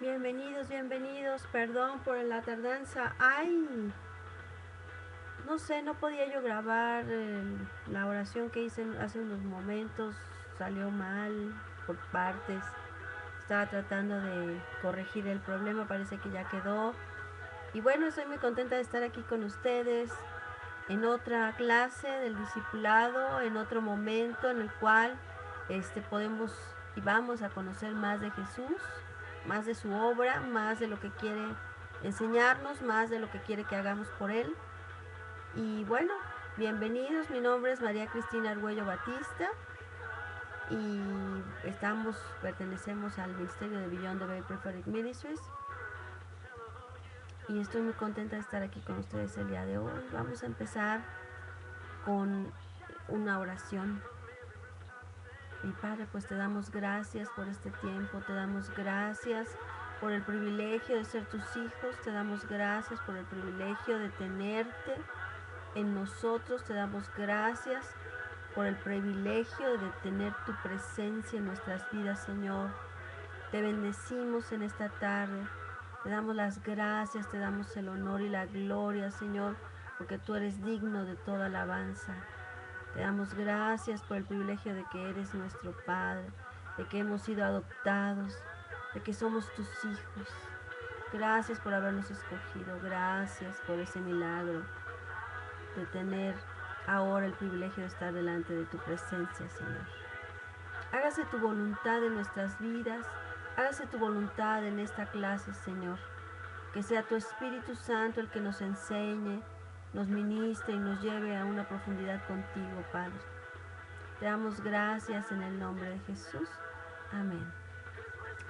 Bienvenidos, bienvenidos. Perdón por la tardanza. Ay, no sé, no podía yo grabar la oración que hice hace unos momentos. Salió mal por partes. Estaba tratando de corregir el problema, parece que ya quedó. Y bueno, estoy muy contenta de estar aquí con ustedes en otra clase del discipulado, en otro momento en el cual podemos y vamos a conocer más de Jesús, más de su obra, más de lo que quiere enseñarnos, más de lo que quiere que hagamos por Él. Y bueno, bienvenidos, mi nombre es María Cristina Argüello Batista y pertenecemos al Ministerio de Beyond the Bay Prophetic Ministries. Y estoy muy contenta de estar aquí con ustedes el día de hoy. Vamos a empezar con una oración. Mi Padre, pues te damos gracias por este tiempo, te damos gracias por el privilegio de ser tus hijos, te damos gracias por el privilegio de tenerte en nosotros, te damos gracias por el privilegio de tener tu presencia en nuestras vidas, Señor. Te bendecimos en esta tarde, te damos las gracias, te damos el honor y la gloria, Señor, porque tú eres digno de toda alabanza. Te damos gracias por el privilegio de que eres nuestro Padre, de que hemos sido adoptados, de que somos tus hijos. Gracias por habernos escogido, gracias por ese milagro de tener ahora el privilegio de estar delante de tu presencia, Señor. Hágase tu voluntad en nuestras vidas, hágase tu voluntad en esta clase, Señor. Que sea tu Espíritu Santo el que nos enseñe, nos ministre y nos lleve a una profundidad contigo, Padre. Te damos gracias en el nombre de Jesús. Amén.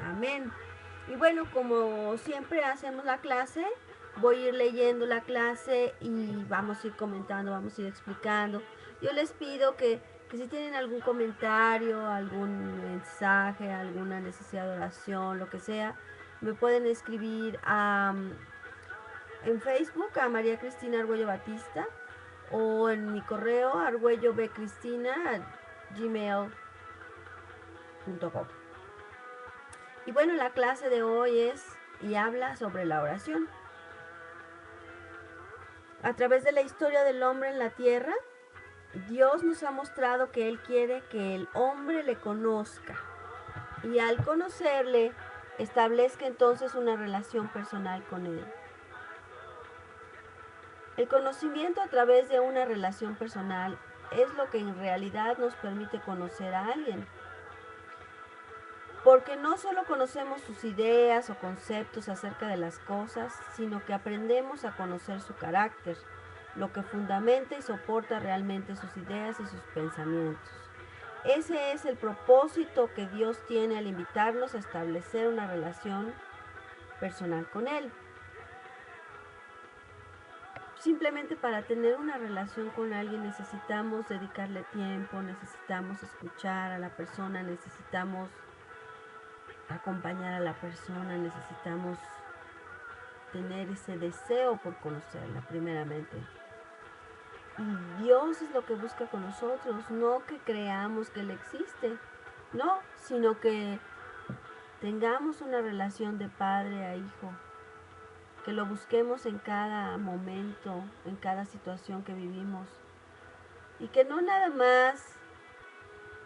Amén. Y bueno, como siempre hacemos la clase, voy a ir leyendo la clase y vamos a ir comentando, vamos a ir explicando. Yo les pido que si tienen algún comentario, algún mensaje, alguna necesidad de oración, lo que sea, me pueden escribir en Facebook a María Cristina Argüello Batista o en mi correo arguellobcristina@gmail.com. Y bueno, la clase de hoy es y habla sobre la oración. A través de la historia del hombre en la tierra, Dios nos ha mostrado que Él quiere que el hombre le conozca y al conocerle establezca entonces una relación personal con Él. El conocimiento a través de una relación personal es lo que en realidad nos permite conocer a alguien. Porque no solo conocemos sus ideas o conceptos acerca de las cosas, sino que aprendemos a conocer su carácter, lo que fundamenta y soporta realmente sus ideas y sus pensamientos. Ese es el propósito que Dios tiene al invitarnos a establecer una relación personal con Él. Simplemente para tener una relación con alguien necesitamos dedicarle tiempo, necesitamos escuchar a la persona, necesitamos acompañar a la persona, necesitamos tener ese deseo por conocerla primeramente. Y Dios es lo que busca con nosotros, no que creamos que Él existe, no, sino que tengamos una relación de padre a hijo, que lo busquemos en cada momento, en cada situación que vivimos, y que no nada más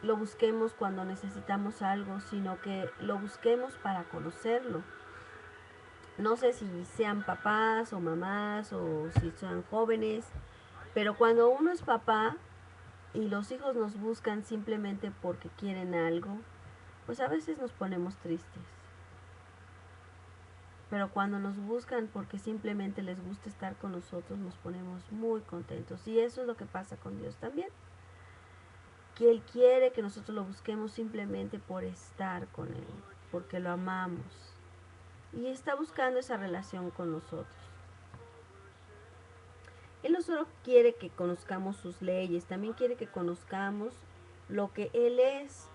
lo busquemos cuando necesitamos algo, sino que lo busquemos para conocerlo. No sé si sean papás o mamás o si sean jóvenes, pero cuando uno es papá y los hijos nos buscan simplemente porque quieren algo, pues a veces nos ponemos tristes. Pero cuando nos buscan porque simplemente les gusta estar con nosotros, nos ponemos muy contentos. Y eso es lo que pasa con Dios también. Que Él quiere que nosotros lo busquemos simplemente por estar con Él, porque lo amamos. Y está buscando esa relación con nosotros. Él no solo quiere que conozcamos sus leyes, también quiere que conozcamos lo que Él es,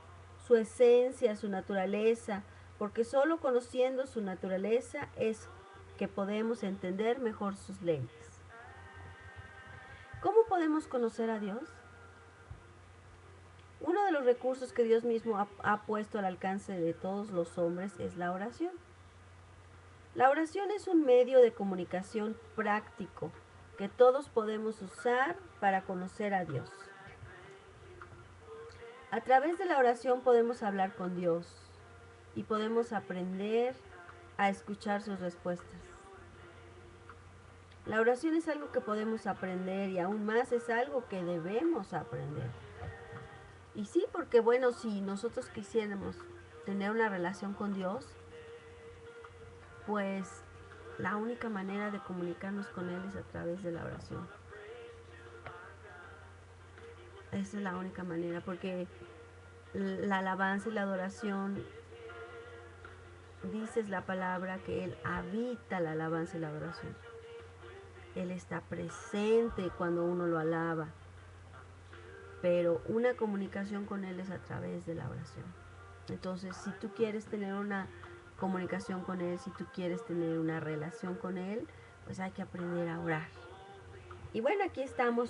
su esencia, su naturaleza, porque solo conociendo su naturaleza es que podemos entender mejor sus leyes. ¿Cómo podemos conocer a Dios? Uno de los recursos que Dios mismo ha puesto al alcance de todos los hombres es la oración. La oración es un medio de comunicación práctico que todos podemos usar para conocer a Dios. A través de la oración podemos hablar con Dios y podemos aprender a escuchar sus respuestas. La oración es algo que podemos aprender y aún más es algo que debemos aprender. Y sí, porque bueno, si nosotros quisiéramos tener una relación con Dios, pues la única manera de comunicarnos con Él es a través de la oración. Esa es la única manera, porque la alabanza y la adoración, dices la palabra que Él habita la alabanza y la adoración. Él está presente cuando uno lo alaba, pero una comunicación con Él es a través de la oración. Entonces, si tú quieres tener una comunicación con Él, si tú quieres tener una relación con Él, pues hay que aprender a orar. Y bueno, aquí estamos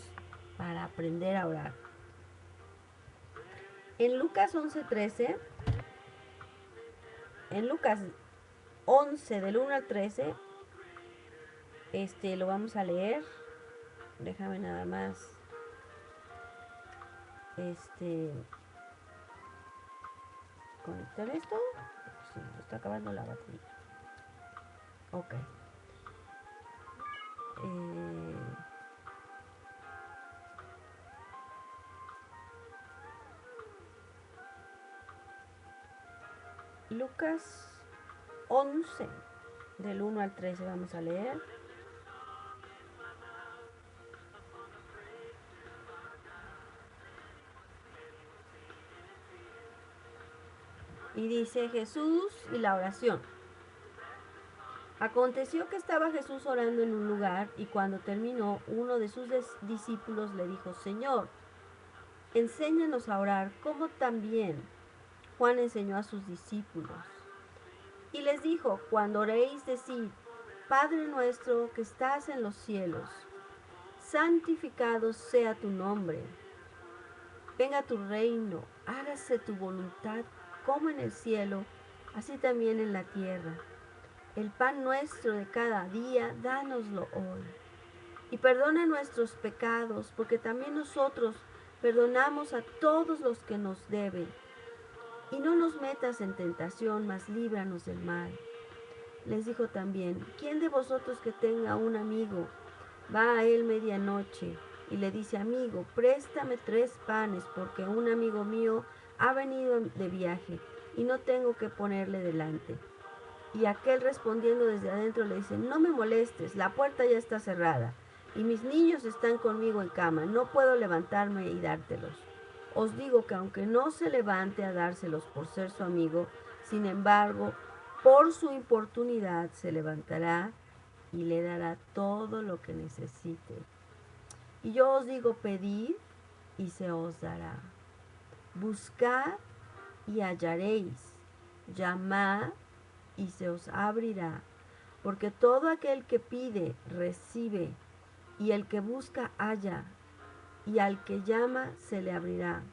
para aprender a orar. En Lucas 11:13, en Lucas 11 del 1 al 13, lo vamos a leer. Déjame nada más conectar esto. Sí, me está acabando la batería. Ok. Lucas 11 del 1 al 13 vamos a leer. Y dice Jesús y la oración. Aconteció que estaba Jesús orando en un lugar y cuando terminó, uno de sus discípulos le dijo, Señor, enséñanos a orar, como también Juan enseñó a sus discípulos. Y les dijo, cuando oréis, decid, Padre nuestro que estás en los cielos, santificado sea tu nombre. Venga tu reino, hágase tu voluntad como en el cielo, así también en la tierra. El pan nuestro de cada día, dánoslo hoy. Y perdona nuestros pecados, porque también nosotros perdonamos a todos los que nos deben. Y no nos metas en tentación, mas líbranos del mal. Les dijo también, ¿quién de vosotros que tenga un amigo va a él medianoche y le dice, amigo, préstame 3 panes porque un amigo mío ha venido de viaje y no tengo que ponerle delante? Y aquel respondiendo desde adentro le dice, no me molestes, la puerta ya está cerrada y mis niños están conmigo en cama, no puedo levantarme y dártelos. Os digo que aunque no se levante a dárselos por ser su amigo, sin embargo, por su importunidad se levantará y le dará todo lo que necesite. Y yo os digo, pedid y se os dará. Buscad y hallaréis. Llamad y se os abrirá. Porque todo aquel que pide, recibe. Y el que busca, halla. Y al que llama, se le abrirá.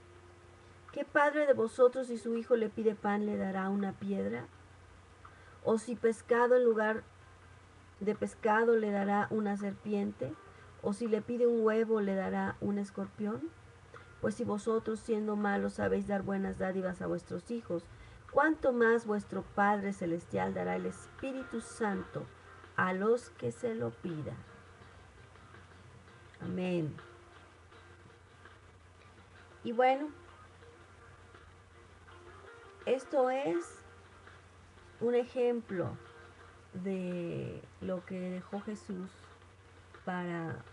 ¿Qué padre de vosotros si su hijo le pide pan, le dará una piedra? ¿O si pescado en lugar de pescado le dará una serpiente? ¿O si le pide un huevo le dará un escorpión? Pues si vosotros siendo malos sabéis dar buenas dádivas a vuestros hijos, ¿cuánto más vuestro Padre Celestial dará el Espíritu Santo a los que se lo pidan? Amén. Y bueno, esto es un ejemplo de lo que dejó Jesús para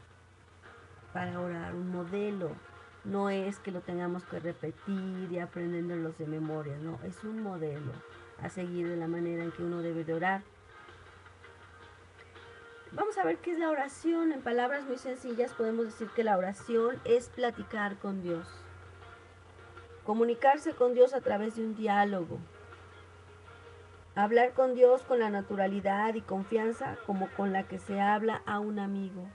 orar, un modelo. No es que lo tengamos que repetir y aprendiéndolos de memoria, no, es un modelo a seguir de la manera en que uno debe de orar. Vamos a ver qué es la oración. En palabras muy sencillas podemos decir que la oración es platicar con Dios. Comunicarse con Dios a través de un diálogo. Hablar con Dios con la naturalidad y confianza como con la que se habla a un amigo.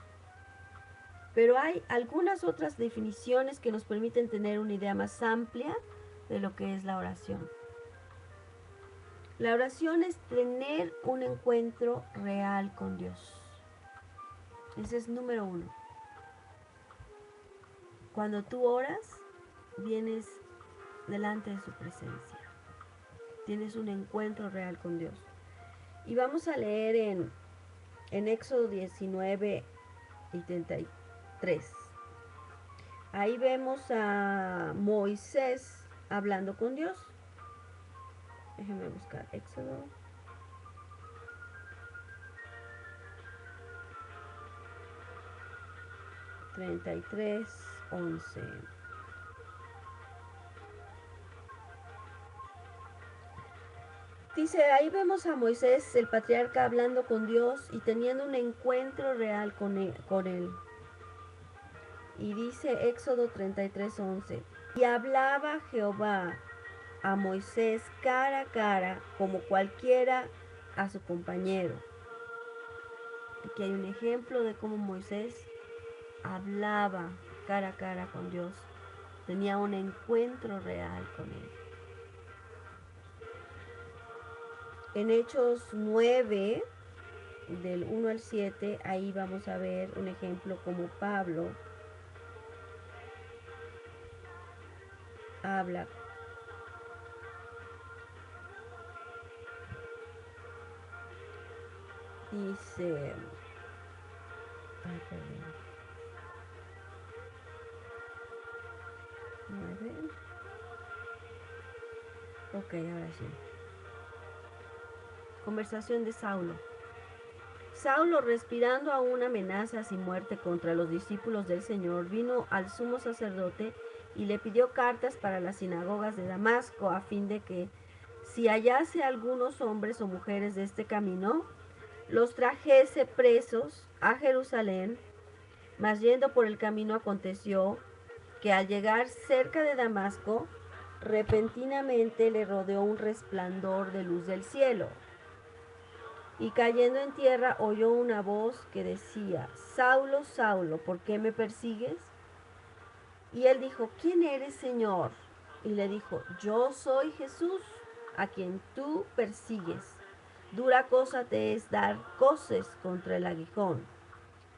Pero hay algunas otras definiciones que nos permiten tener una idea más amplia de lo que es la oración. La oración es tener un encuentro real con Dios. Ese es número uno. Cuando tú oras, vienes delante de su presencia. Tienes un encuentro real con Dios. Y vamos a leer en Éxodo 19 y 33. Ahí vemos a Moisés hablando con Dios. Déjenme buscar Éxodo. (33, 11). Dice, ahí vemos a Moisés, el patriarca, hablando con Dios y teniendo un encuentro real con él. Y dice Éxodo 33, 11. Y hablaba Jehová a Moisés cara a cara, como cualquiera a su compañero. Aquí hay un ejemplo de cómo Moisés hablaba cara a cara con Dios. Tenía un encuentro real con él. En Hechos 9, del 1 al 7, ahí vamos a ver un ejemplo como Pablo habla. Dice, ay, perdón, 9. Ok, ahora sí. Conversación de Saulo. Saulo, respirando aún amenazas y muerte contra los discípulos del Señor, vino al sumo sacerdote y le pidió cartas para las sinagogas de Damasco, a fin de que, si hallase algunos hombres o mujeres de este camino, los trajese presos a Jerusalén. Mas yendo por el camino aconteció que al llegar cerca de Damasco, repentinamente le rodeó un resplandor de luz del cielo. Y cayendo en tierra oyó una voz que decía, Saulo, Saulo, ¿por qué me persigues? Y él dijo, ¿quién eres, Señor? Y le dijo, yo soy Jesús, a quien tú persigues. Dura cosa te es dar coces contra el aguijón.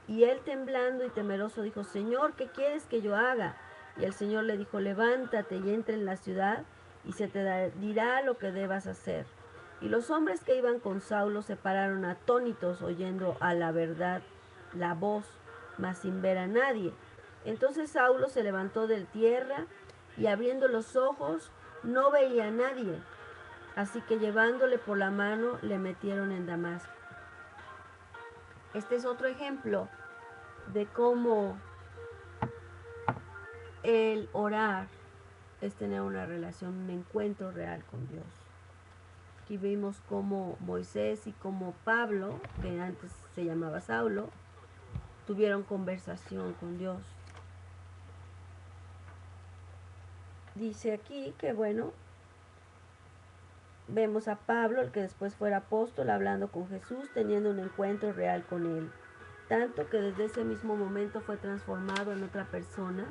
Y él, temblando y temeroso, dijo, Señor, ¿qué quieres que yo haga? Y el Señor le dijo, levántate y entra en la ciudad, y se te dirá lo que debas hacer. Y los hombres que iban con Saulo se pararon atónitos, oyendo a la verdad la voz, mas sin ver a nadie. Entonces Saulo se levantó de tierra, y abriendo los ojos, no veía a nadie. Así que llevándole por la mano, le metieron en Damasco. Este es otro ejemplo de cómo el orar es tener una relación, un encuentro real con Dios. Aquí vimos cómo Moisés y como Pablo, que antes se llamaba Saulo, tuvieron conversación con Dios. Dice aquí que bueno, vemos a Pablo, el que después fuera apóstol, hablando con Jesús, teniendo un encuentro real con él. Tanto que desde ese mismo momento fue transformado en otra persona.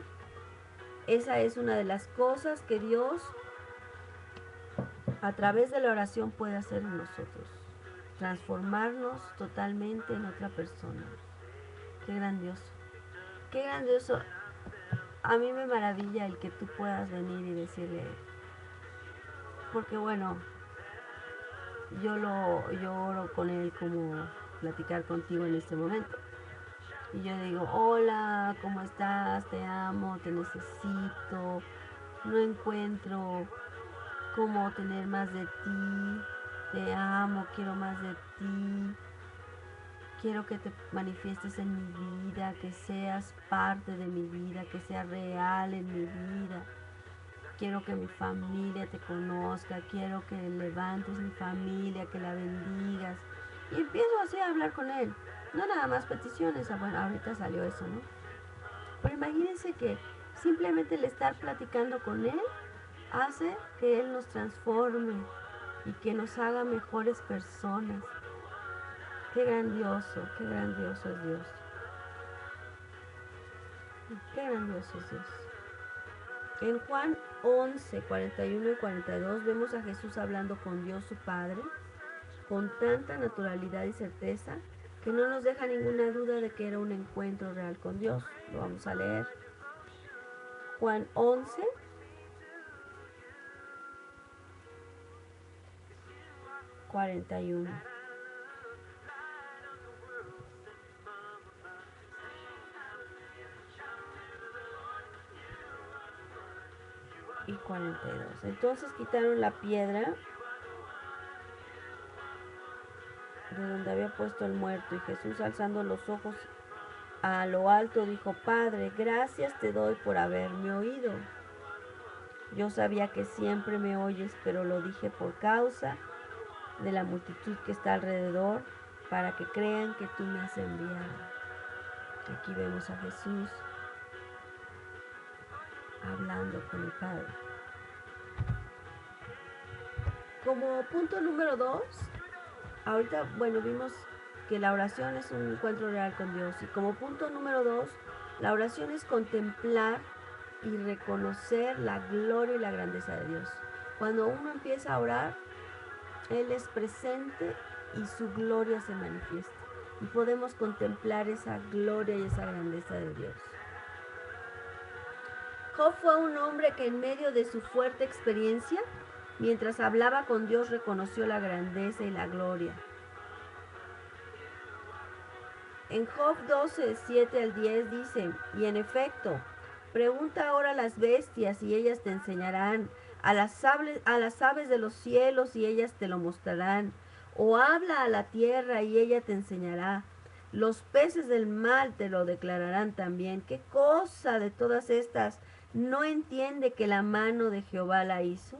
Esa es una de las cosas que Dios, a través de la oración, puede hacer en nosotros. Transformarnos totalmente en otra persona. Qué grandioso. Qué grandioso. A mí me maravilla el que tú puedas venir y decirle, porque bueno, yo oro con él como platicar contigo en este momento. Y yo digo, hola, ¿cómo estás? Te amo, te necesito, no encuentro cómo tener más de ti, te amo, quiero más de ti, quiero que te manifiestes en mi vida, que seas parte de mi vida, que seas real en mi vida. Quiero que mi familia te conozca, quiero que levantes mi familia, que la bendigas. Y empiezo así a hablar con él. No nada más peticiones, bueno, ahorita salió eso, ¿no? Pero imagínense que simplemente el estar platicando con él hace que él nos transforme y que nos haga mejores personas. Qué grandioso es Dios. Qué grandioso es Dios. En Juan 11, 41 y 42 vemos a Jesús hablando con Dios su Padre con tanta naturalidad y certeza que no nos deja ninguna duda de que era un encuentro real con Dios. Lo vamos a leer. Juan 11, 41 y 42. Entonces quitaron la piedra de donde había puesto el muerto, y Jesús, alzando los ojos a lo alto, dijo: Padre, gracias te doy por haberme oído. Yo sabía que siempre me oyes, pero lo dije por causa de la multitud que está alrededor, para que crean que tú me has enviado. Aquí vemos a Jesús hablando con el Padre. Como punto número 2, ahorita, bueno, vimos que la oración es un encuentro real con Dios. Y como punto número 2, la oración es contemplar y reconocer la gloria y la grandeza de Dios. Cuando uno empieza a orar, Él es presente y su gloria se manifiesta. Y podemos contemplar esa gloria y esa grandeza de Dios. Job fue un hombre que en medio de su fuerte experiencia, mientras hablaba con Dios, reconoció la grandeza y la gloria. En Job 12, 7 al 10 dice: y en efecto, pregunta ahora a las bestias y ellas te enseñarán, a las aves de los cielos y ellas te lo mostrarán, o habla a la tierra y ella te enseñará. Los peces del mar te lo declararán también. ¿Qué cosa de todas estas no entiende que la mano de Jehová la hizo?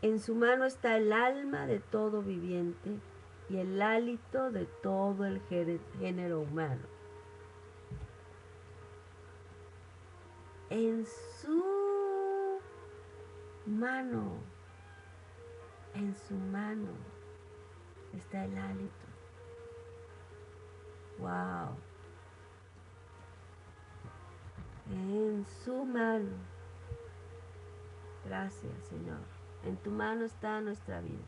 En su mano está el alma de todo viviente y el hálito de todo el género humano. En su mano, en su mano está el hálito. Wow. En su mano. Gracias, Señor. En tu mano está nuestra vida.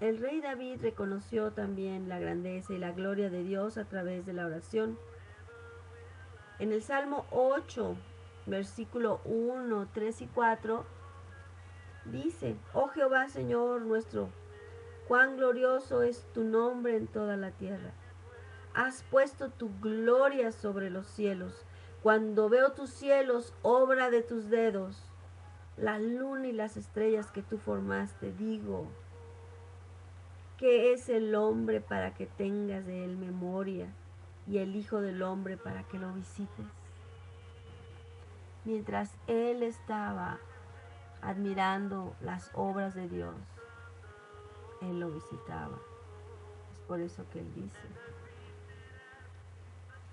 El rey David reconoció también la grandeza y la gloria de Dios a través de la oración. En el Salmo 8, versículo 1, 3 y 4, dice: oh Jehová, Señor nuestro, cuán glorioso es tu nombre en toda la tierra. Has puesto tu gloria sobre los cielos. Cuando veo tus cielos, obra de tus dedos, la luna y las estrellas que tú formaste, digo: ¿qué es el hombre para que tengas de él memoria, y el hijo del hombre para que lo visites? Mientras él estaba admirando las obras de Dios, él lo visitaba. Es por eso que él dice: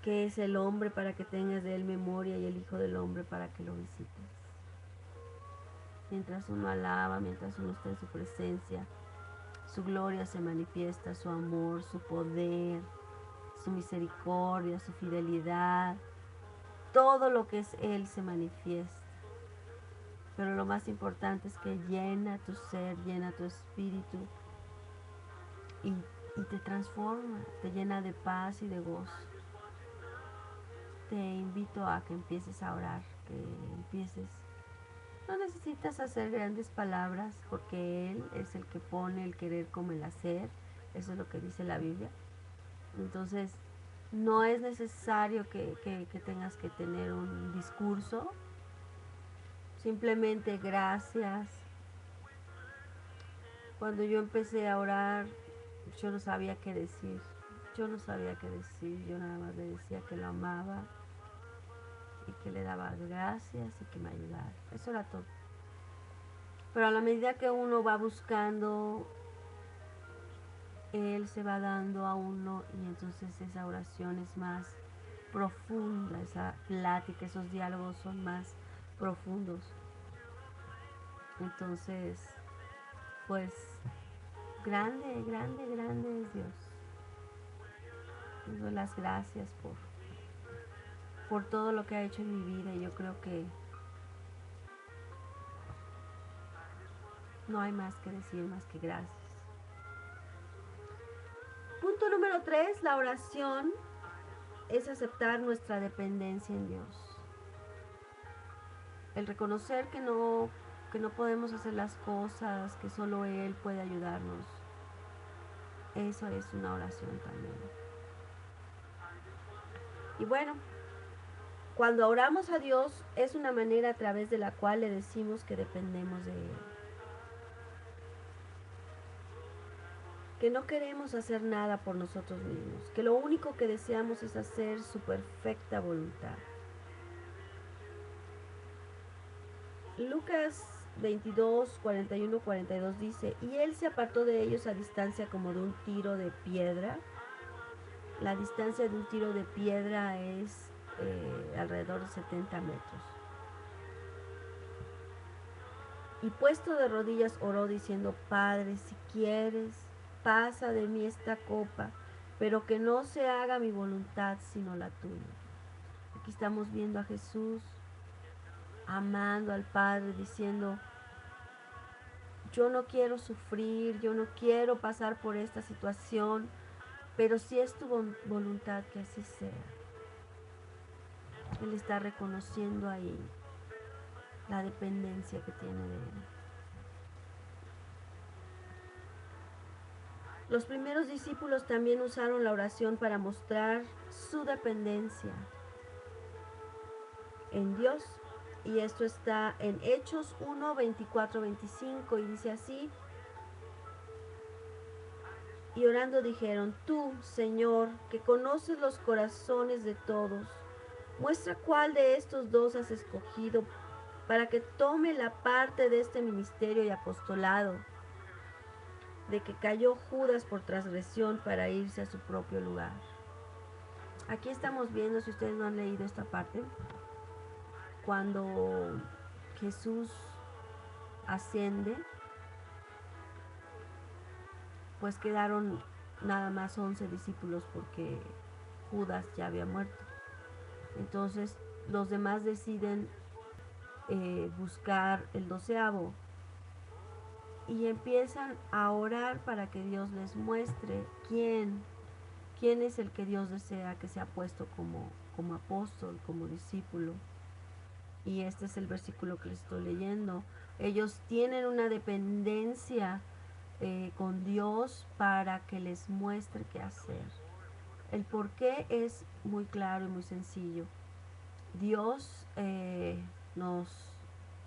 ¿qué es el hombre para que tengas de él memoria, y el hijo del hombre para que lo visites? Mientras uno alaba, mientras uno está en su presencia, su gloria se manifiesta, su amor, su poder, su misericordia, su fidelidad. Todo lo que es Él se manifiesta. Pero lo más importante es que llena tu ser, llena tu espíritu y te transforma, te llena de paz y de gozo. Te invito a que empieces a orar, que empieces. No necesitas hacer grandes palabras, porque Él es el que pone el querer como el hacer. Eso es lo que dice la Biblia. Entonces, no es necesario que tengas que tener un discurso. Simplemente gracias. Cuando yo empecé a orar, yo no sabía qué decir. Yo no sabía qué decir. Yo nada más le decía que lo amaba y que le daba gracias y que me ayudara. Eso era todo. Pero a la medida que uno va buscando, Él se va dando a uno, y entonces esa oración es más profunda, esa plática, esos diálogos son más profundos. Entonces, pues, grande, grande, grande es Dios. Les doy las gracias por todo lo que ha hecho en mi vida. Y yo creo que no hay más que decir más que gracias. Punto número 3, la oración es aceptar nuestra dependencia en Dios. El reconocer que no podemos hacer las cosas, que solo Él puede ayudarnos. Eso es una oración también. Y bueno, cuando oramos a Dios es una manera a través de la cual le decimos que dependemos de Él. Que no queremos hacer nada por nosotros mismos, que lo único que deseamos es hacer su perfecta voluntad. Lucas 22, 41, 42 dice, y él se apartó de ellos a distancia como de un tiro de piedra. La distancia de un tiro de piedra es alrededor de 70 metros. Y puesto de rodillas oró diciendo, Padre, si quieres, pasa de mí esta copa, pero que no se haga mi voluntad sino la tuya. Aquí estamos viendo a Jesús amando al Padre, diciendo, yo no quiero sufrir, yo no quiero pasar por esta situación, pero si es tu voluntad que así sea. Él está reconociendo ahí la dependencia que tiene de Él. Los primeros discípulos también usaron la oración para mostrar su dependencia en Dios. Y esto está en Hechos 1, 24, 25 y dice así. Y orando dijeron, tú, Señor, que conoces los corazones de todos, muestra cuál de estos dos has escogido para que tome la parte de este ministerio y apostolado, de que cayó Judas por transgresión para irse a su propio lugar. Aquí estamos viendo, si ustedes no han leído esta parte, cuando Jesús asciende, pues quedaron nada más 11 discípulos porque Judas ya había muerto. Entonces los demás deciden buscar el 12avo y empiezan a orar para que Dios les muestre quién es el que Dios desea que sea puesto como apóstol, como discípulo. Y este es el versículo que les estoy leyendo. Ellos tienen una dependencia con Dios para que les muestre qué hacer. El por qué es muy claro y muy sencillo. Dios nos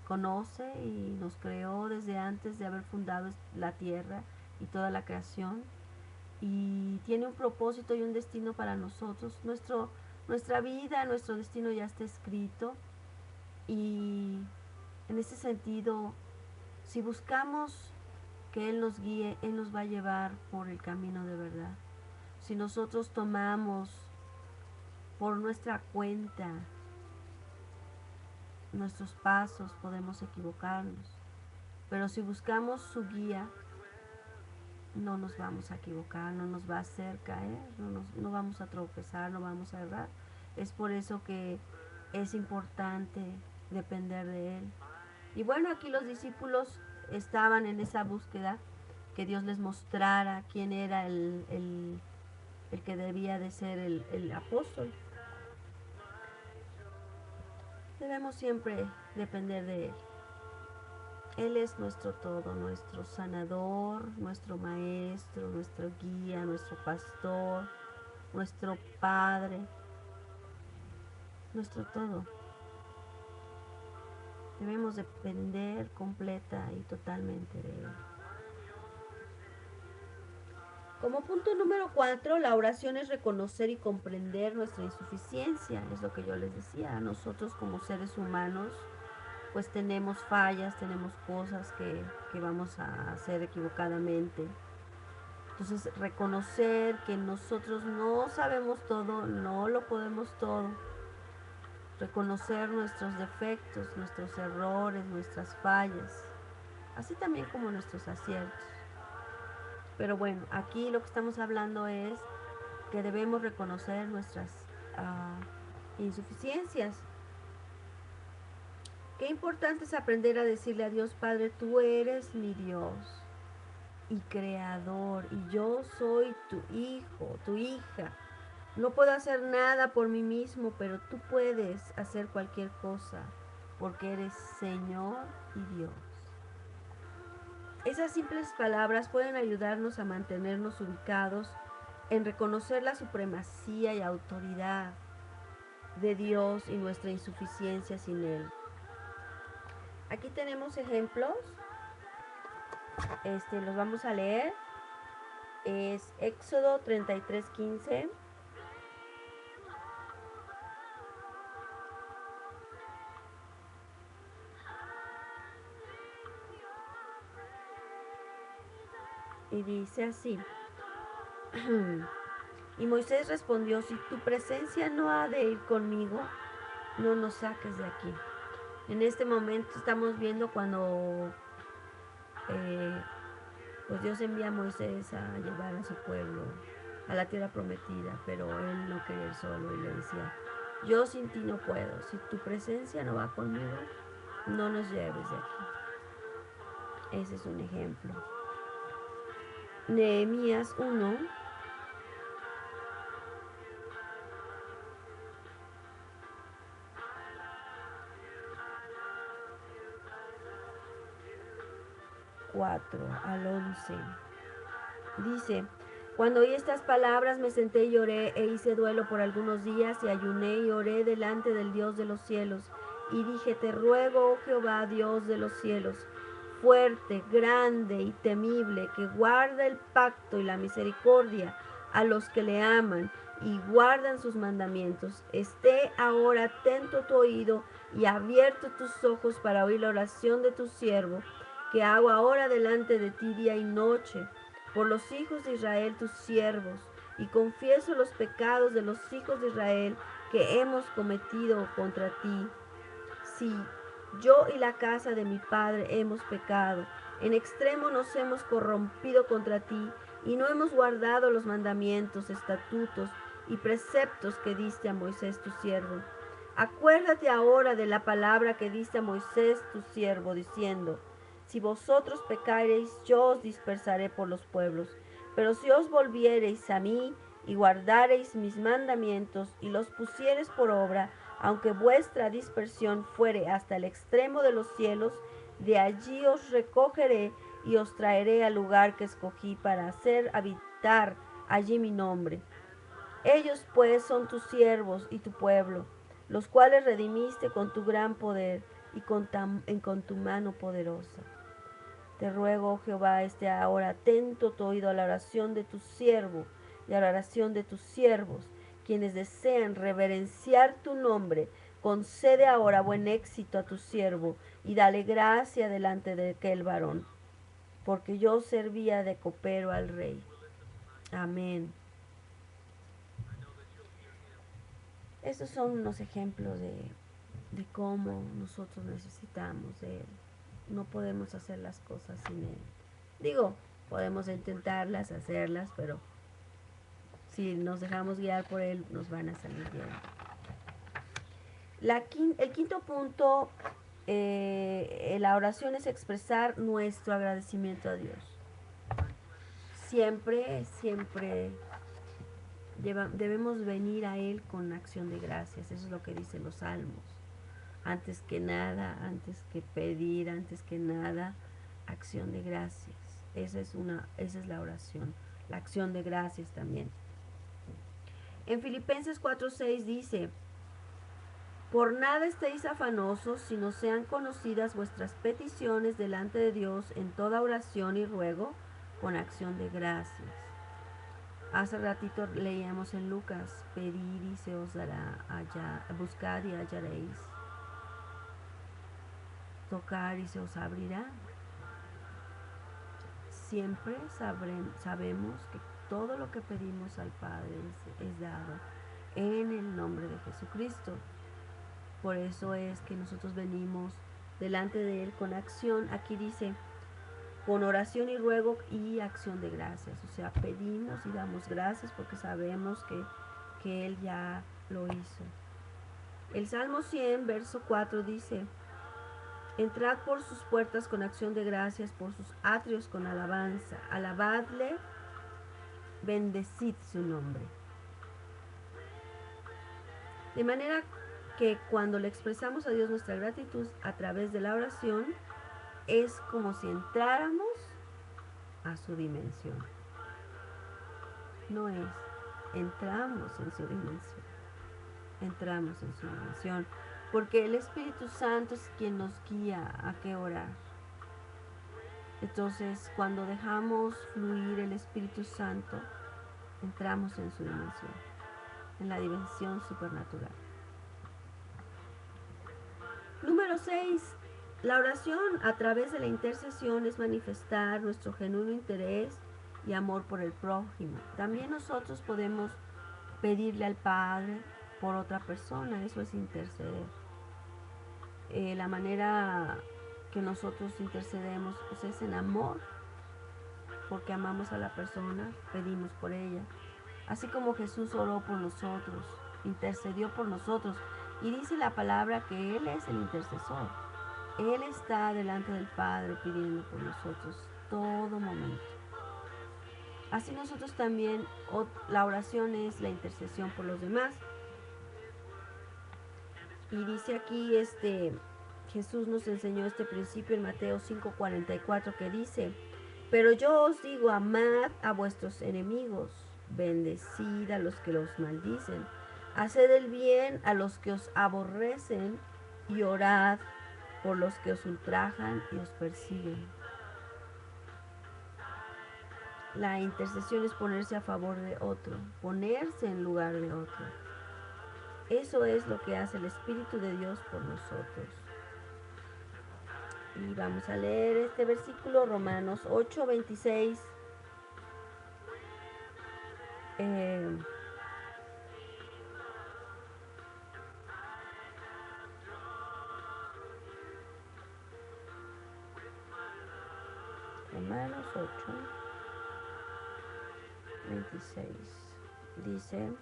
conoce y nos creó desde antes de haber fundado la tierra y toda la creación, y tiene un propósito y un destino para nosotros. Nuestra vida, nuestro destino ya está escrito, y en ese sentido, si buscamos que Él nos guíe, Él nos va a llevar por el camino de verdad. Si nosotros tomamos por nuestra cuenta nuestros pasos, podemos equivocarnos, pero si buscamos su guía, no nos vamos a equivocar, no nos va a hacer caer, no vamos a tropezar, no vamos a errar. Es por eso que es importante depender de Él. Y bueno, aquí los discípulos estaban en esa búsqueda, que Dios les mostrara quién era el que debía de ser el apóstol. Debemos siempre depender de Él. Él es nuestro todo, nuestro sanador, nuestro maestro, nuestro guía, nuestro pastor, nuestro padre, nuestro todo. Debemos depender completa y totalmente de Él. Como punto número 4, la oración es reconocer y comprender nuestra insuficiencia. Es lo que yo les decía. Nosotros como seres humanos, pues tenemos fallas, tenemos cosas que vamos a hacer equivocadamente. Entonces, reconocer que nosotros no sabemos todo, no lo podemos todo. Reconocer nuestros defectos, nuestros errores, nuestras fallas, así también como nuestros aciertos. Pero bueno, aquí lo que estamos hablando es que debemos reconocer nuestras insuficiencias. Qué importante es aprender a decirle a Dios, Padre, tú eres mi Dios y creador, y yo soy tu hijo, tu hija. No puedo hacer nada por mí mismo, pero tú puedes hacer cualquier cosa, porque eres Señor y Dios. Esas simples palabras pueden ayudarnos a mantenernos ubicados en reconocer la supremacía y autoridad de Dios y nuestra insuficiencia sin Él. Aquí tenemos ejemplos, los vamos a leer. Es Éxodo 33:15. Y dice así. Y Moisés respondió, si tu presencia no ha de ir conmigo, no nos saques de aquí. En este momento estamos viendo cuando pues Dios envía a Moisés a llevar a su pueblo a la tierra prometida, pero él no quería ir solo y le decía, yo sin ti no puedo, si tu presencia no va conmigo, no nos lleves de aquí. Ese es un ejemplo. Nehemías 1, al 11. Dice, cuando oí estas palabras me senté y lloré e hice duelo por algunos días y ayuné y oré delante del Dios de los cielos. Y dije, te ruego, oh Jehová, Dios de los cielos, fuerte, grande y temible, que guarda el pacto y la misericordia a los que le aman y guardan sus mandamientos. Esté ahora atento tu oído y abierto tus ojos para oír la oración de tu siervo, que hago ahora delante de ti día y noche, por los hijos de Israel tus siervos, y confieso los pecados de los hijos de Israel que hemos cometido contra ti. Sí, yo y la casa de mi padre hemos pecado, en extremo nos hemos corrompido contra ti, y no hemos guardado los mandamientos, estatutos y preceptos que diste a Moisés tu siervo. Acuérdate ahora de la palabra que diste a Moisés tu siervo, diciendo, si vosotros pecareis, yo os dispersaré por los pueblos. Pero si os volviereis a mí y guardareis mis mandamientos y los pusiereis por obra, aunque vuestra dispersión fuere hasta el extremo de los cielos, de allí os recogeré y os traeré al lugar que escogí para hacer habitar allí mi nombre. Ellos pues son tus siervos y tu pueblo, los cuales redimiste con tu gran poder y con tu mano poderosa. Te ruego, oh Jehová, esté ahora atento tu oído a la oración de tu siervo y a la oración de tus siervos, quienes desean reverenciar tu nombre. Concede ahora buen éxito a tu siervo y dale gracia delante de aquel varón, porque yo servía de copero al rey. Amén. Estos son unos ejemplos de cómo nosotros necesitamos de Él. No podemos hacer las cosas sin Él. Digo, podemos intentarlas, hacerlas, pero si nos dejamos guiar por Él, nos van a salir bien. El quinto punto, la oración es expresar nuestro agradecimiento a Dios. Siempre debemos venir a Él con acción de gracias. Eso es lo que dicen los salmos. Antes que nada, antes que pedir, antes que nada, acción de gracias. Esa es la oración, la acción de gracias también. En Filipenses 4:6 dice, por nada estéis afanosos, sino sean conocidas vuestras peticiones delante de Dios en toda oración y ruego con acción de gracias. Hace ratito leíamos en Lucas, pedid y se os dará, buscad y hallaréis, tocar y se os abrirá. Siempre sabemos que todo lo que pedimos al Padre es dado en el nombre de Jesucristo. Por eso es que nosotros venimos delante de Él con acción. Aquí dice, con oración y ruego y acción de gracias. O sea, pedimos y damos gracias porque sabemos que Él ya lo hizo. El Salmo 100, verso 4 dice: entrad por sus puertas con acción de gracias, por sus atrios con alabanza. Alabadle, bendecid su nombre. De manera que cuando le expresamos a Dios nuestra gratitud a través de la oración, es como si entráramos a su dimensión. No es, entramos en su dimensión. Entramos en su dimensión. Porque el Espíritu Santo es quien nos guía a qué orar. Entonces, cuando dejamos fluir el Espíritu Santo, entramos en su dimensión, en la dimensión supernatural. Número 6. La oración a través de la intercesión es manifestar nuestro genuino interés y amor por el prójimo. También nosotros podemos pedirle al Padre por otra persona, eso es interceder. La manera que nosotros intercedemos pues, es en amor, porque amamos a la persona, pedimos por ella. Así como Jesús oró por nosotros, intercedió por nosotros, y dice la palabra que Él es el intercesor. Él está delante del Padre pidiendo por nosotros todo momento. Así nosotros también, la oración es la intercesión por los demás. Y dice aquí, Jesús nos enseñó este principio en Mateo 5:44 que dice: pero yo os digo, amad a vuestros enemigos, bendecid a los que los maldicen, haced el bien a los que os aborrecen y orad por los que os ultrajan y os persiguen. La intercesión es ponerse a favor de otro, ponerse en lugar de otro. Eso es lo que hace el Espíritu de Dios por nosotros. Y vamos a leer este versículo, Romanos 8:26. Romanos 8:26 dice: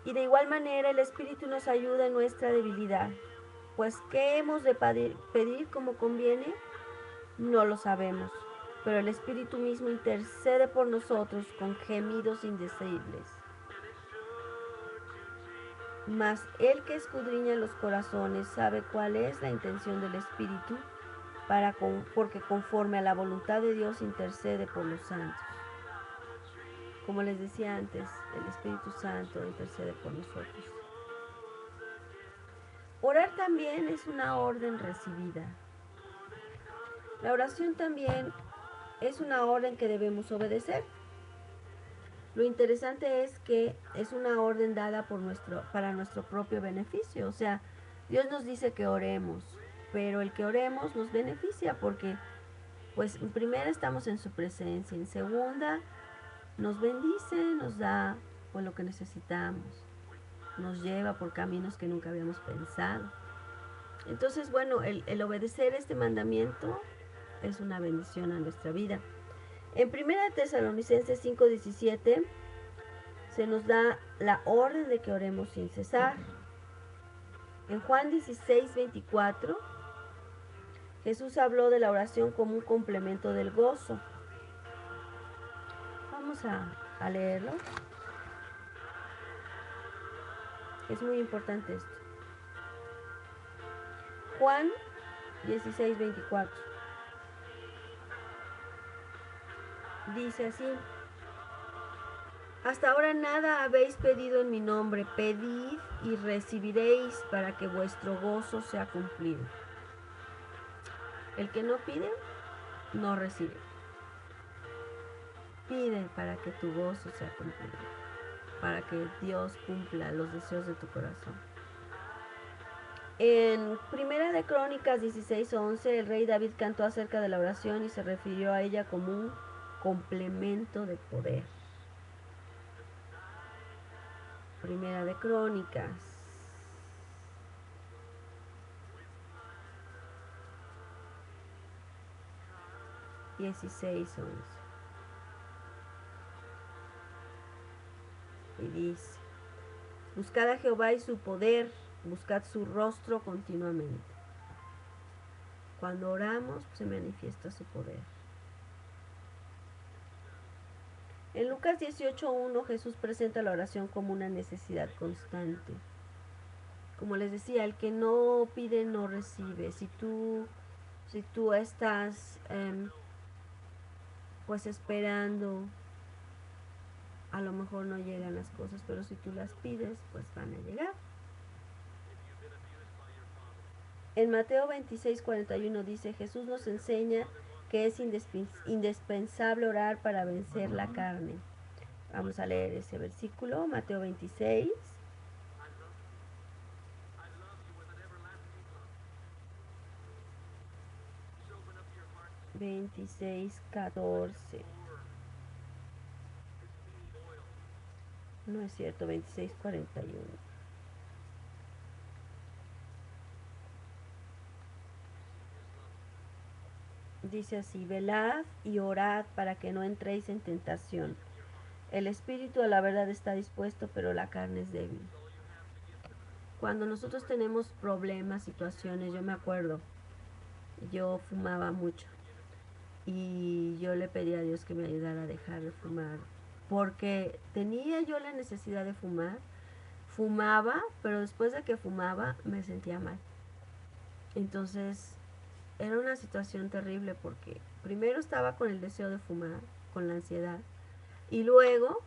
y de igual manera el Espíritu nos ayuda en nuestra debilidad, pues ¿qué hemos de pedir como conviene? No lo sabemos, pero el Espíritu mismo intercede por nosotros con gemidos indecibles. Mas el que escudriña los corazones sabe cuál es la intención del Espíritu, porque conforme a la voluntad de Dios intercede por los santos. Como les decía antes, el Espíritu Santo intercede por nosotros. Orar también es una orden recibida. La oración también es una orden que debemos obedecer. Lo interesante es que es una orden dada para nuestro propio beneficio. O sea, Dios nos dice que oremos, pero el que oremos nos beneficia porque, pues, en primera estamos en su presencia, en segunda nos bendice, nos da pues, lo que necesitamos, nos lleva por caminos que nunca habíamos pensado. Entonces, bueno, el obedecer este mandamiento es una bendición a nuestra vida. En 1 Tesalonicenses 5:17 se nos da la orden de que oremos sin cesar. En Juan 16:24 Jesús habló de la oración como un complemento del gozo. Vamos a leerlo. Es muy importante esto. Juan 16:24 dice así: hasta ahora nada habéis pedido en mi nombre, pedid y recibiréis para que vuestro gozo sea cumplido. El que no pide, no recibe. Pide para que tu gozo sea cumplido, para que Dios cumpla los deseos de tu corazón. En Primera de Crónicas 16:11, el rey David cantó acerca de la oración y se refirió a ella como un complemento de poder. Primera de Crónicas 16:11. Y dice: Buscad a Jehová y su poder, buscad su rostro continuamente. Cuando oramos, se manifiesta su poder. En Lucas 18:1 Jesús presenta la oración como una necesidad constante. Como les decía, el que no pide no recibe. Si tú estás pues esperando, a lo mejor no llegan las cosas, pero si tú las pides, pues van a llegar. En Mateo 26:41 dice, Jesús nos enseña que es indispensable orar para vencer la carne. Vamos a leer ese versículo, Mateo 26. No es cierto, 26:41. Dice así, velad y orad para que no entréis en tentación. El espíritu a la verdad está dispuesto, pero la carne es débil. Cuando nosotros tenemos problemas, situaciones, yo me acuerdo, yo fumaba mucho y yo le pedí a Dios que me ayudara a dejar de fumar, porque tenía yo la necesidad de fumar, fumaba, pero después de que fumaba me sentía mal. Entonces era una situación terrible porque primero estaba con el deseo de fumar, con la ansiedad, y luego,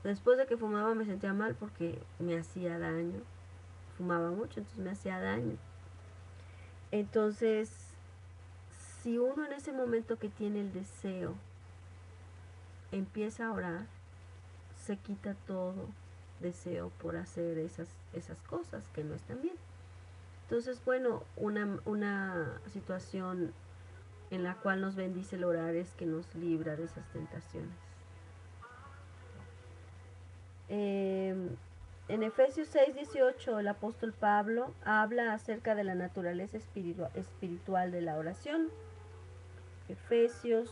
después de que fumaba me sentía mal porque me hacía daño. Fumaba mucho, entonces me hacía daño. Entonces, si uno en ese momento que tiene el deseo empieza a orar, se quita todo deseo por hacer esas cosas que no están bien. Entonces, bueno, una situación en la cual nos bendice el orar es que nos libra de esas tentaciones. En Efesios 6:18 el apóstol Pablo habla acerca de la naturaleza espiritual de la oración. Efesios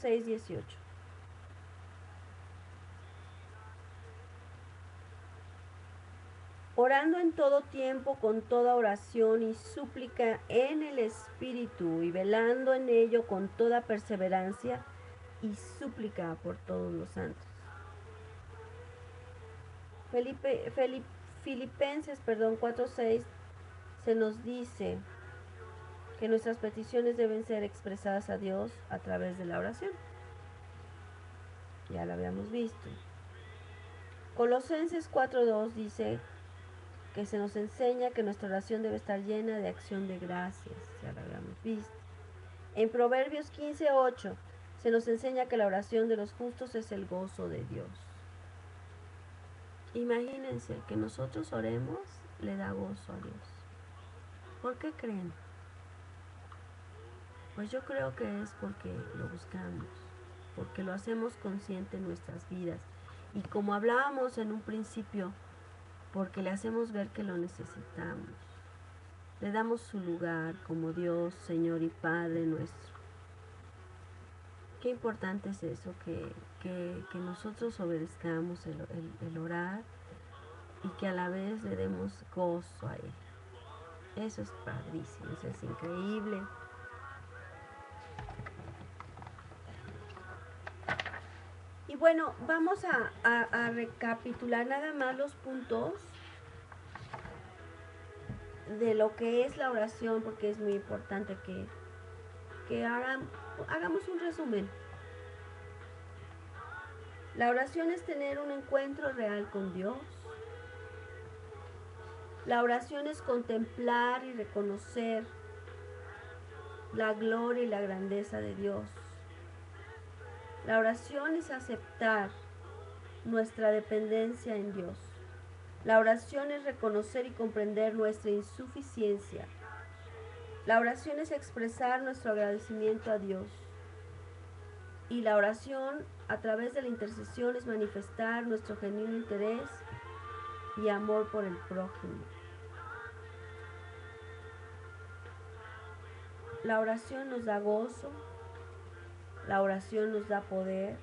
6:18. Orando en todo tiempo con toda oración y súplica en el Espíritu y velando en ello con toda perseverancia y súplica por todos los santos. Filipenses 4:6 se nos dice que nuestras peticiones deben ser expresadas a Dios a través de la oración. Ya lo habíamos visto. Colosenses 4:2 dice que se nos enseña que nuestra oración debe estar llena de acción de gracias. Ya lo habíamos visto. En Proverbios 15:8 se nos enseña que la oración de los justos es el gozo de Dios. Imagínense que nosotros oremos, le da gozo a Dios. ¿Por qué creen? Pues yo creo que es porque lo buscamos, porque lo hacemos consciente en nuestras vidas. Y como hablábamos en un principio, porque le hacemos ver que lo necesitamos. Le damos su lugar como Dios, Señor y Padre nuestro. Qué importante es eso, que nosotros obedezcamos el orar y que a la vez le demos gozo a Él. Eso es padrísimo, eso es increíble. Y bueno, vamos a recapitular nada más los puntos de lo que es la oración, porque es muy importante que hagamos un resumen. La oración es tener un encuentro real con Dios. La oración es contemplar y reconocer la gloria y la grandeza de Dios. La oración es aceptar nuestra dependencia en Dios. La oración es reconocer y comprender nuestra insuficiencia. La oración es expresar nuestro agradecimiento a Dios. Y la oración, a través de la intercesión, es manifestar nuestro genuino interés y amor por el prójimo. La oración nos da gozo, la oración nos da poder,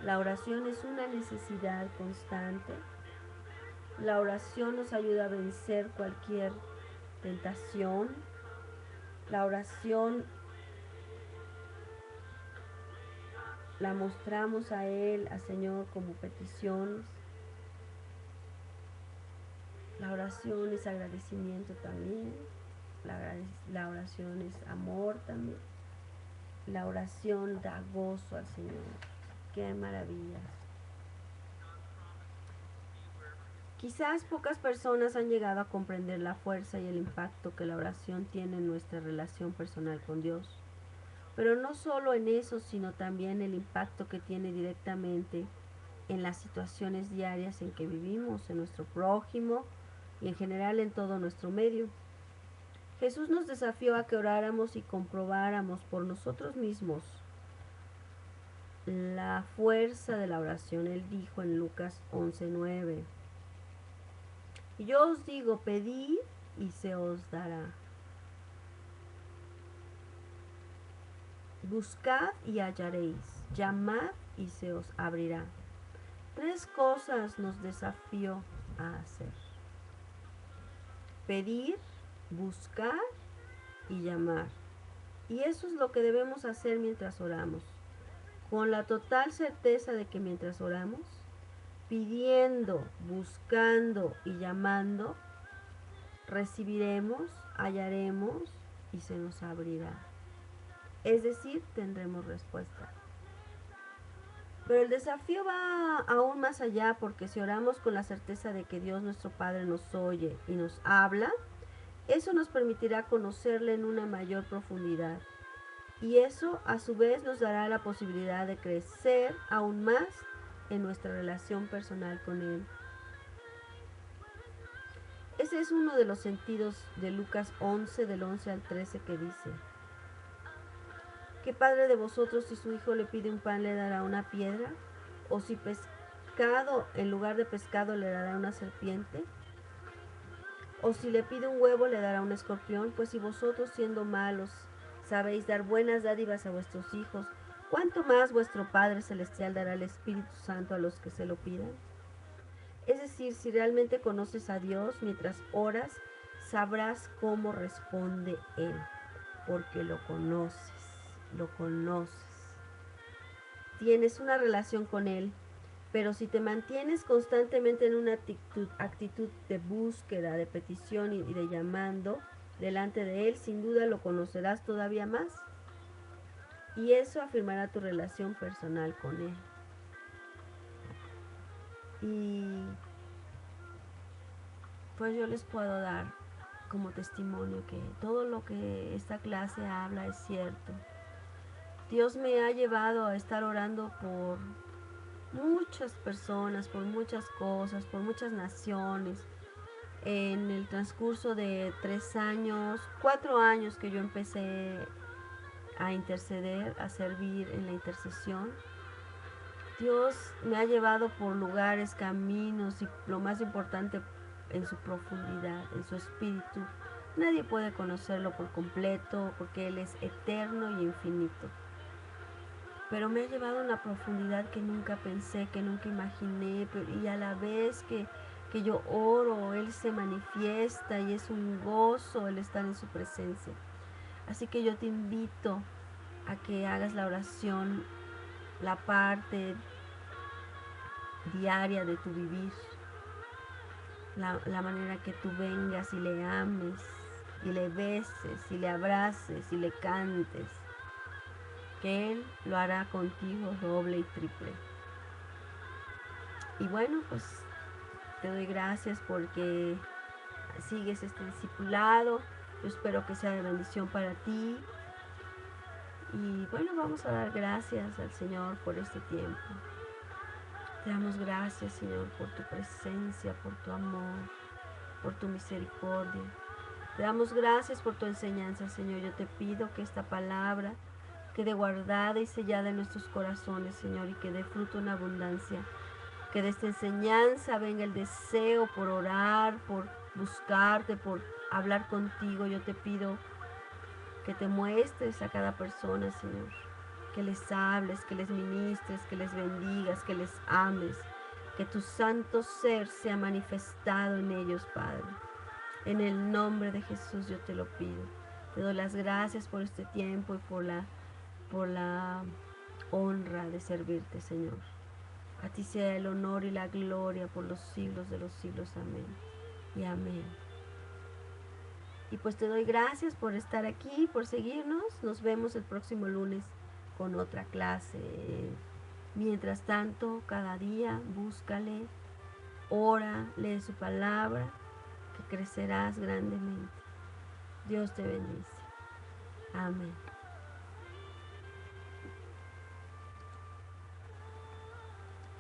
la oración es una necesidad constante, la oración nos ayuda a vencer cualquier tentación, la oración la mostramos a Él, al Señor, como peticiones. La oración es agradecimiento también. La oración es amor también. La oración da gozo al Señor. ¡Qué maravilla! Quizás pocas personas han llegado a comprender la fuerza y el impacto que la oración tiene en nuestra relación personal con Dios. Pero no solo en eso, sino también el impacto que tiene directamente en las situaciones diarias en que vivimos, en nuestro prójimo y en general en todo nuestro medio. Jesús nos desafió a que oráramos y comprobáramos por nosotros mismos la fuerza de la oración. Él dijo en Lucas 11:9: y yo os digo, pedid y se os dará. Buscad y hallaréis, llamad y se os abrirá. 3 cosas nos desafió a hacer: pedir, buscar y llamar. Y eso es lo que debemos hacer mientras oramos, con la total certeza de que mientras oramos, pidiendo, buscando y llamando, recibiremos, hallaremos y se nos abrirá. Es decir, tendremos respuesta. Pero el desafío va aún más allá, porque si oramos con la certeza de que Dios nuestro Padre nos oye y nos habla, eso nos permitirá conocerle en una mayor profundidad. Y eso a su vez nos dará la posibilidad de crecer aún más en nuestra relación personal con Él. Ese es uno de los sentidos de Lucas 11, del 11 al 13, que dice: ¿qué padre de vosotros, si su hijo le pide un pan, le dará una piedra? ¿O si pescado en lugar de pescado le dará una serpiente? ¿O si le pide un huevo, le dará un escorpión? Pues si vosotros, siendo malos, sabéis dar buenas dádivas a vuestros hijos, ¿cuánto más vuestro Padre Celestial dará el Espíritu Santo a los que se lo pidan? Es decir, si realmente conoces a Dios mientras oras, sabrás cómo responde Él, porque lo conoces. Tienes una relación con Él, pero si te mantienes constantemente en una actitud de búsqueda, de petición y de llamando delante de Él, sin duda lo conocerás todavía más. Y eso afirmará tu relación personal con Él. Y pues yo les puedo dar como testimonio que todo lo que esta clase habla es cierto. Dios me ha llevado a estar orando por muchas personas, por muchas cosas, por muchas naciones. En el transcurso de 3 años, 4 años que yo empecé a interceder, a servir en la intercesión, Dios me ha llevado por lugares, caminos y lo más importante, en su profundidad, en su espíritu. Nadie puede conocerlo por completo porque Él es eterno y infinito. Pero me ha llevado a una profundidad que nunca pensé, que nunca imaginé, y a la vez que yo oro, Él se manifiesta y es un gozo el estar en su presencia. Así que yo te invito a que hagas la oración, la parte diaria de tu vivir, la manera que tú vengas y le ames, y le beses, y le abraces, y le cantes, que Él lo hará contigo doble y triple. Y bueno, pues te doy gracias porque sigues este discipulado. Yo espero que sea de bendición para ti. Y bueno, vamos a dar gracias al Señor por este tiempo. Te damos gracias, Señor, por tu presencia, por tu amor, por tu misericordia. Te damos gracias por tu enseñanza, Señor. Yo te pido que esta palabra quede guardada y sellada en nuestros corazones, Señor, y que dé fruto en abundancia. Que de esta enseñanza venga el deseo por orar, por buscarte, por hablar contigo. Yo te pido que te muestres a cada persona, Señor, que les hables, que les ministres, que les bendigas, que les ames, que tu santo ser sea manifestado en ellos, Padre. En el nombre de Jesús yo te lo pido. Te doy las gracias por este tiempo y por la honra de servirte, Señor. A ti sea el honor y la gloria por los siglos de los siglos. Amén. Y amén. Y pues te doy gracias por estar aquí, por seguirnos. Nos vemos el próximo lunes con otra clase. Mientras tanto, cada día búscale, ora, lee su palabra, que crecerás grandemente. Dios te bendice. Amén.